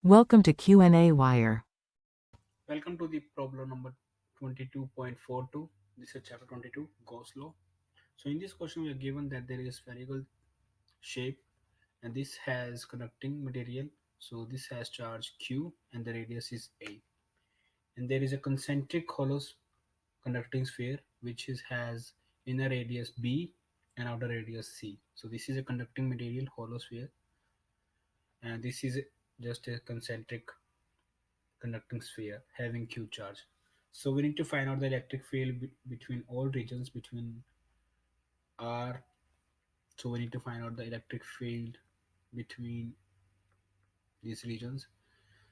Welcome to qnawire. Welcome to the problem number 22.42. This is chapter 22, Gauss law. So in this question we are given that there is a spherical shape and this has conducting material. So this has charge Q and the radius is A. And there is a concentric hollow conducting sphere which has inner radius B and outer radius C. So this is a conducting material hollow sphere and this is just a concentric conducting sphere having Q charge. So we need to find out the electric field between all regions between R. So we need to find out the electric field between these regions.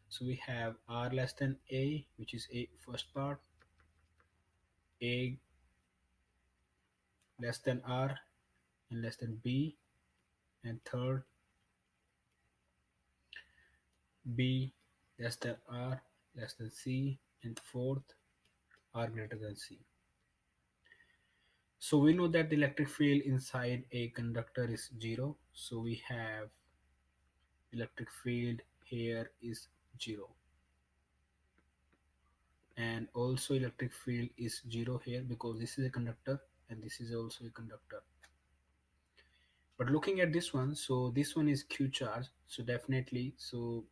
So we have R less than A, which is A first part, A less than R and less than B, and third B less than R less than C, and fourth R greater than C. So we know that the electric field inside a conductor is zero. So we have electric field here is zero, and also electric field is zero here because this is a conductor and this is also a conductor. But looking at this one, so this one is Q charge, so definitely so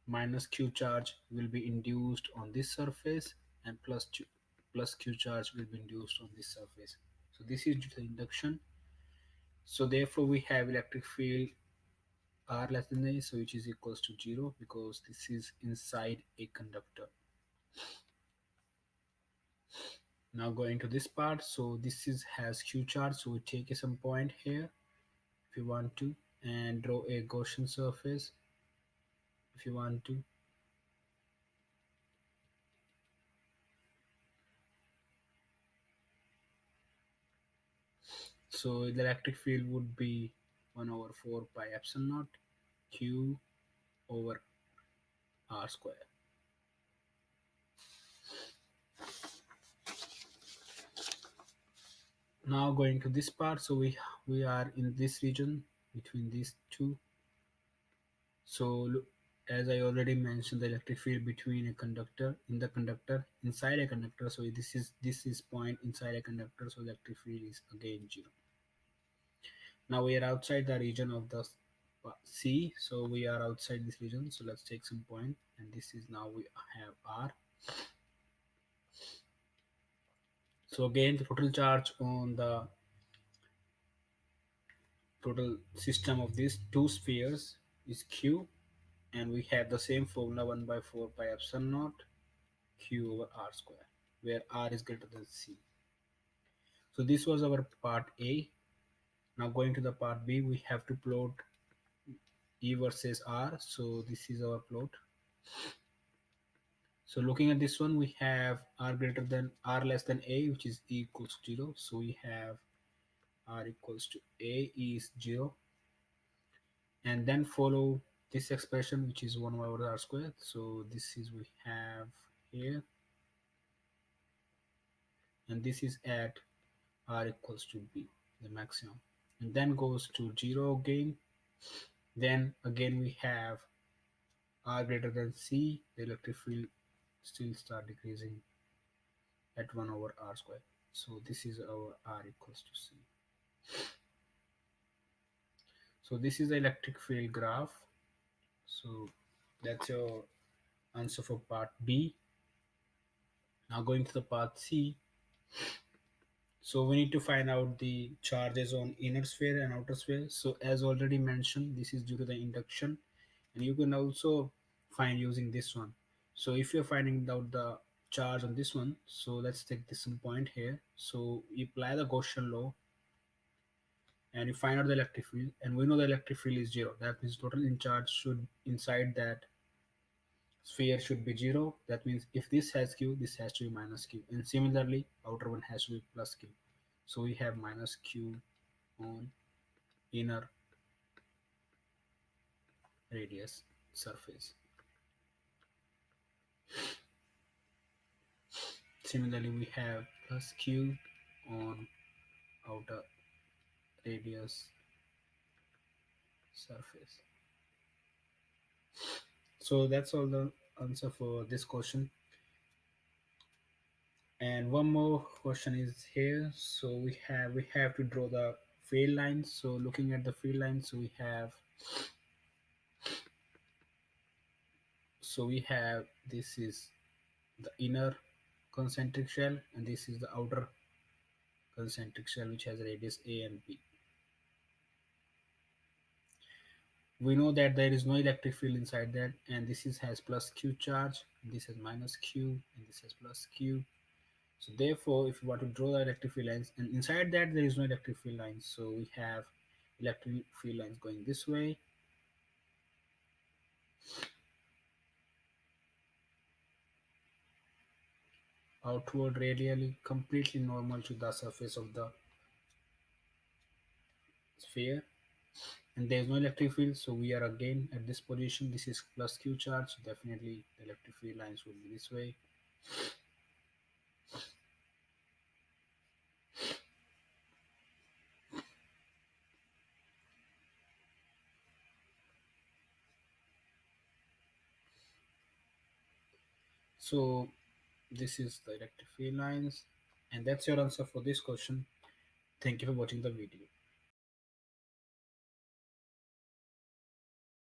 minus Q charge will be induced on this surface and plus Q charge will be induced on this surface. So this is due to the induction. So therefore we have electric field R less than A, so which is equals to 0 because this is inside a conductor. Now going to this part, so this is has Q charge, so we take some point here if you want to and draw a Gaussian surface if you want to. So the electric field would be 1 over 4 pi epsilon naught Q over R square. Now going to this part, so we are in this region between these two. So as I already mentioned, the electric field between a conductor in the conductor inside a conductor. So this is point inside a conductor. So electric field is again 0. Now we are outside the region of the C. So we are outside this region. So let's take some point, and this is now we have R. So again, the total charge on the total system of these two spheres is Q, and we have the same formula 1 by 4 pi epsilon naught Q over R square, where R is greater than C. So this was our part A. Now going to the part B, we have to plot E versus R. So this is our plot. So looking at this one, we have R greater than R less than A, which is E equals to 0. So we have R equals to A is 0. And then follow this expression, which is 1 over R squared. So this is we have here. And this is at R equals to B, the maximum. And then goes to 0 again. Then again we have R greater than C, the electric field still start decreasing at 1 over R square. So this is our R equals to C. So this is the electric field graph. So that's your answer for part B. Now going to the part C. So we need to find out the charges on inner sphere and outer sphere. So as already mentioned, this is due to the induction, and you can also find using this one. So if you're finding out the charge on this one, so let's take this some point here. So you apply the Gaussian law and you find out the electric field, and we know the electric field is 0. That means total in charge should inside that sphere should be 0. That means if this has Q, this has to be minus Q, and similarly outer one has to be plus Q. So we have minus Q on inner radius surface. Similarly, we have plus Q on outer radius surface. So that's all the answer for this question. And one more question is here. So we have to draw the field lines. So looking at the field lines, so we have this is the inner concentric shell, and this is the outer concentric shell which has radius a and b. We know that there is no electric field inside that, and this is has plus q charge, this has minus q, and this has plus q. So therefore, if you want to draw the electric field lines, and inside that there is no electric field lines, so we have electric field lines going this way, outward radially, completely normal to the surface of the sphere, and there is no electric field, so we are again at this position. This is plus q charge, so definitely the electric field lines will be this way. So this is the electric field lines, and that's your answer for this question. Thank you for watching the video.